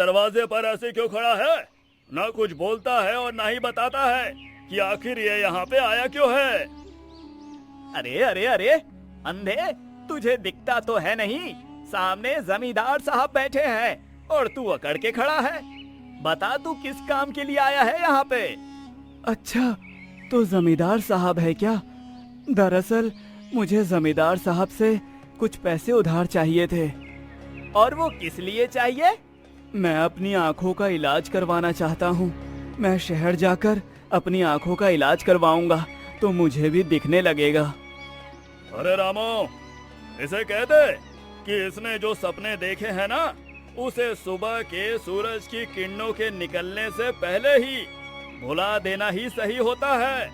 दरवाजे पर ऐसे क्यों खड़ा है? ना कुछ बोलता है और ना ही बताता है कि आखिर ये यहाँ पे आया क्यों है। अरे अरे अरे अंधे, तुझे दिखता तो है नहीं, सामने जमींदार साहब बैठे हैं और तू अकड़ के खड़ा है। बता तू किस काम के लिए आया है यहाँ पे? अच्छा, तो जमींदार साहब है क्या? दरअसल मुझे जमींदार साहब से कुछ पैसे उधार चाहिए थे। और वो किस लिए चाहिए? मैं अपनी आंखों का इलाज करवाना चाहता हूँ। मैं शहर जाकर अपनी आंखों का इलाज करवाऊंगा तो मुझे भी दिखने लगेगा। अरे रामो, इसे कह दे कि इसने जो सपने देखे हैं ना, उसे सुबह के सूरज की किरणों के निकलने से पहले ही भुला देना ही सही होता है,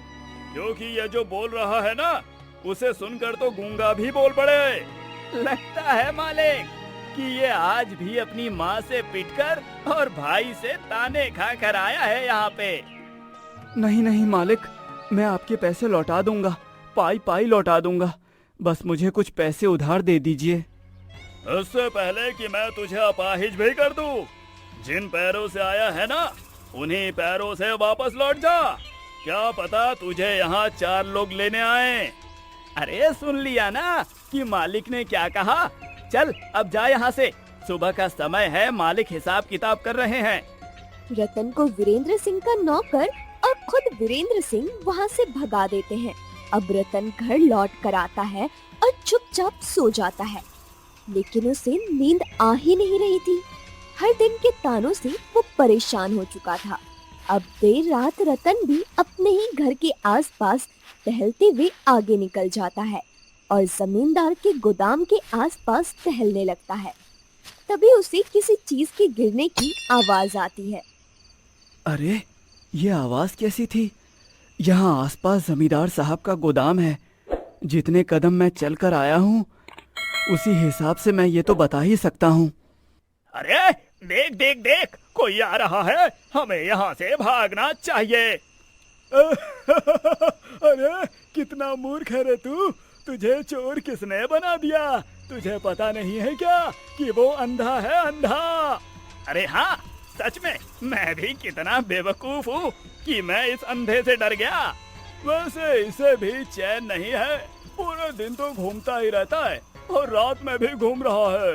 क्योंकि ये जो बोल रहा है ना, उसे सुनकर तो गूंगा भी बोल पड़े। लगता है मालिक कि ये आज भी अपनी माँ से पिटकर और भाई से ताने खा कर आया है यहाँ पे। नहीं नहीं मालिक, मैं आपके पैसे लौटा दूंगा, पाई पाई लौटा दूंगा। बस मुझे कुछ पैसे उधार दे दीजिए। इससे पहले कि मैं तुझे अपाहिज भी कर दूं, जिन पैरों से आया है ना, उन्हीं पैरों से वापस लौट जा। क्या पता तुझे यहाँ 4 लोग लेने आए। अरे सुन लिया ना कि मालिक ने क्या कहा। चल अब जा यहाँ से, सुबह का समय है, मालिक हिसाब किताब कर रहे हैं। रतन को वीरेंद्र सिंह का नौकर और खुद वीरेंद्र सिंह वहाँ से भगा देते हैं। अब रतन घर लौट कर आता है और चुपचाप सो जाता है, लेकिन उसे नींद आ ही नहीं रही थी। हर दिन के तानों से वो परेशान हो चुका था। अब देर रात रतन भी अपने ही घर के आसपास टहलते हुए आगे निकल जाता है और जमींदार के गोदाम के आसपास टहलने लगता है। तभी उसे किसी चीज के गिरने की आवाज आती है। अरे, ये आवाज कैसी थी? यहाँ आसपास जमींदार साहब का गोदाम है। जितने कदम मैं चलकर आया हूँ, उसी हिसाब से मैं ये तो बता ही सकता हूँ। अरे देख देख देख, कोई आ रहा है, हमें यहाँ से भागना चाहिए। अरे कितना मूर्ख है रे तू, तुझे चोर किसने बना दिया? तुझे पता नहीं है क्या कि वो अंधा है, अंधा। अरे हाँ, सच में मैं भी कितना बेवकूफ हूँ कि मैं इस अंधे से डर गया। वैसे इसे भी चैन नहीं है, पूरे दिन तो घूमता ही रहता है और रात में भी घूम रहा है।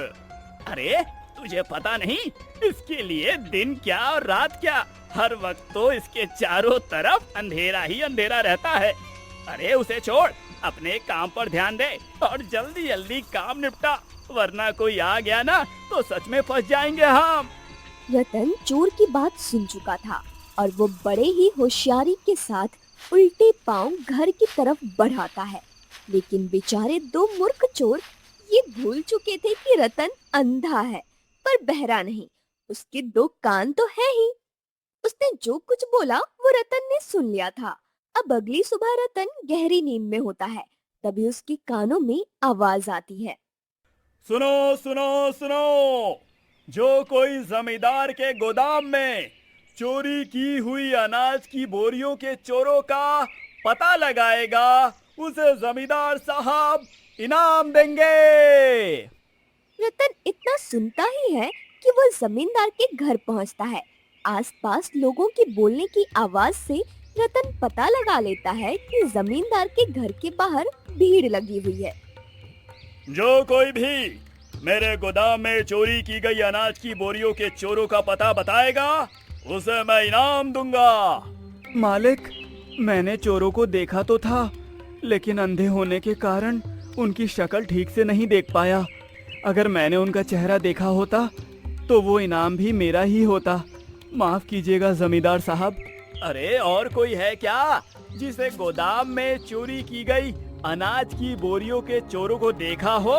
अरे तुझे पता नहीं इसके लिए दिन क्या और रात क्या, हर वक्त तो इसके चारों तरफ अंधेरा ही अंधेरा रहता है। अरे उसे छोड़, अपने काम पर ध्यान दे और जल्दी जल्दी काम निपटा, वरना कोई आ गया ना तो सच में फंस जाएंगे हम। रतन चोर की बात सुन चुका था और वो बड़े ही होशियारी के साथ उल्टे पांव घर की तरफ बढ़ाता है, लेकिन बेचारे 2 मूर्ख चोर ये भूल चुके थे कि रतन अंधा है पर बहरा नहीं। उसके 2 कान तो है ही। उसने जो कुछ बोला वो रतन ने सुन लिया था। अब अगली सुबह रतन गहरी नींद में होता है, तभी उसके कानों में आवाज आती है। सुनो सुनो सुनो, जो कोई जमींदार के गोदाम में चोरी की हुई अनाज की बोरियों के चोरों का पता लगाएगा, उसे जमींदार साहब इनाम देंगे। रतन इतना सुनता ही है कि वो जमींदार के घर पहुंचता है। आसपास लोगों की बोलने की आवाज से रतन पता लगा लेता है कि जमींदार के घर के बाहर भीड़ लगी हुई है। जो कोई भी मेरे गोदाम में चोरी की गई अनाज की बोरियों के चोरों का पता बताएगा, उसे मैं इनाम दूंगा। मालिक, मैंने चोरों को देखा तो था, लेकिन अंधे होने के कारण उनकी शक्ल ठीक से नहीं देख पाया। अगर मैंने उनका चेहरा देखा होता तो वो इनाम भी मेरा ही होता। माफ कीजिएगा जमींदार साहब। अरे और कोई है क्या जिसे गोदाम में चोरी की गई अनाज की बोरियों के चोरों को देखा हो?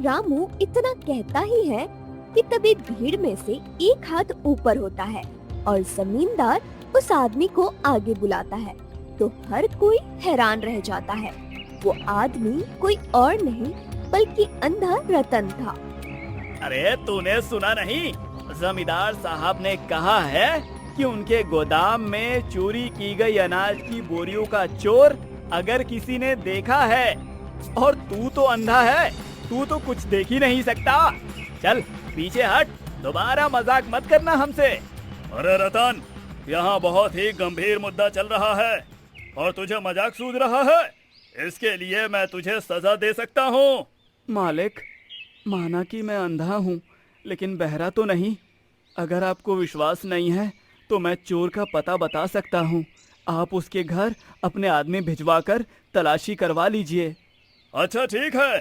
रामू इतना कहता ही है कि तभी भीड़ में से एक हाथ ऊपर होता है और जमींदार उस आदमी को आगे बुलाता है, तो हर कोई हैरान रह जाता है। वो आदमी कोई और नहीं बल्कि अंधा रतन था। अरे तूने सुना नहीं, जमींदार साहब ने कहा है कि उनके गोदाम में चोरी की गई अनाज की बोरियों का चोर अगर किसी ने देखा है, और तू तो अंधा है, तू तो कुछ देख ही नहीं सकता। चल पीछे हट दोबारा मजाक मत करना हमसे। अरे रतन, यहाँ बहुत ही गंभीर मुद्दा चल रहा है और तुझे मजाक सूझ रहा है। इसके लिए मैं तुझे सजा दे सकता हूँ। मालिक, माना कि मैं अंधा हूँ लेकिन बहरा तो नहीं। अगर आपको विश्वास नहीं है तो मैं चोर का पता बता सकता हूँ। आप उसके घर अपने आदमी भिजवाकर तलाशी करवा लीजिए। अच्छा ठीक है,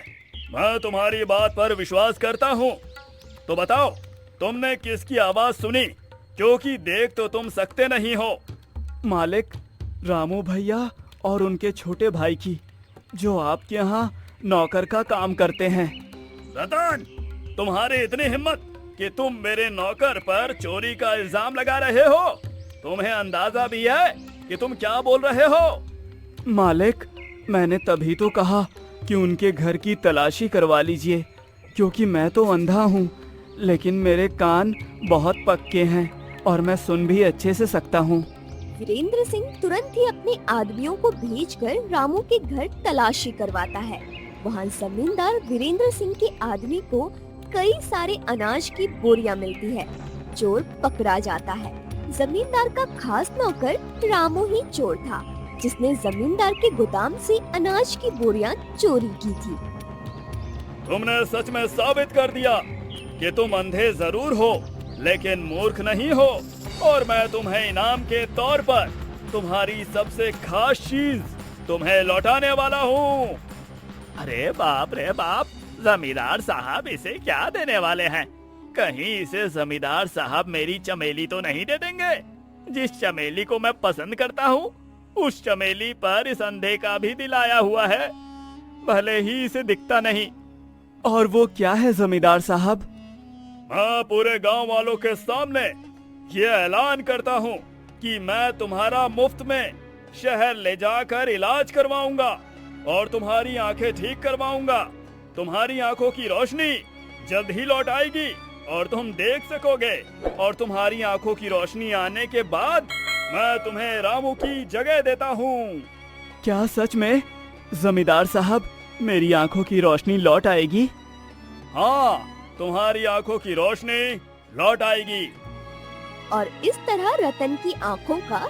मैं तुम्हारी बात पर विश्वास करता हूँ। तो बताओ, तुमने किसकी आवाज सुनी? क्योंकि देख तो तुम सकते नहीं हो। मालिक, रामू भैया और उनके छोटे भाई की, जो आपके यहाँ नौकर का काम करते हैं। रतन, तुम्हारी इतनी हिम्मत कि तुम मेरे नौकर पर चोरी का इल्जाम लगा रहे हो? तुम्हें अंदाजा भी है कि तुम क्या बोल रहे हो? मालिक, मैंने तभी तो कहा कि उनके घर की तलाशी करवा लीजिए, क्योंकि मैं तो अंधा हूँ लेकिन मेरे कान बहुत पक्के हैं और मैं सुन भी अच्छे से सकता हूँ। वीरेंद्र सिंह तुरंत ही अपने आदमियों को भेजकर रामू के घर तलाशी करवाता है। वहाँ जमींदार वीरेंद्र सिंह के आदमी को कई सारे अनाज की बोरियां मिलती है। चोर पकड़ा जाता है। जमींदार का खास नौकर रामू ही चोर था, जिसने जमींदार के गोदाम से अनाज की बोरियां चोरी की थी। तुमने सच में साबित कर दिया कि तुम अंधे जरूर हो लेकिन मूर्ख नहीं हो, और मैं तुम्हें इनाम के तौर पर तुम्हारी सबसे खास चीज तुम्हें लौटाने वाला हूँ। अरे बाप रे बाप, जमींदार साहब इसे क्या देने वाले हैं? कहीं इसे जमींदार साहब मेरी चमेली तो नहीं दे देंगे? जिस चमेली को मैं पसंद करता हूँ उस चमेली पर इस अंधे का भी दिल आया हुआ है, भले ही इसे दिखता नहीं। और वो क्या है जमींदार साहब? मैं पूरे गांव वालों के सामने ये ऐलान करता हूँ कि मैं तुम्हारा मुफ्त में शहर ले जाकर इलाज करवाऊंगा और तुम्हारी आंखें ठीक करवाऊंगा। तुम्हारी आंखों की रोशनी जल्द ही लौट आएगी और तुम देख सकोगे, और तुम्हारी आंखों की रोशनी आने के बाद मैं तुम्हें रामू की जगह देता हूँ। क्या सच में जमींदार साहब मेरी आंखों की रोशनी लौट आएगी? हाँ, तुम्हारी आंखों की रोशनी लौट आएगी। और इस तरह रतन की आंखों का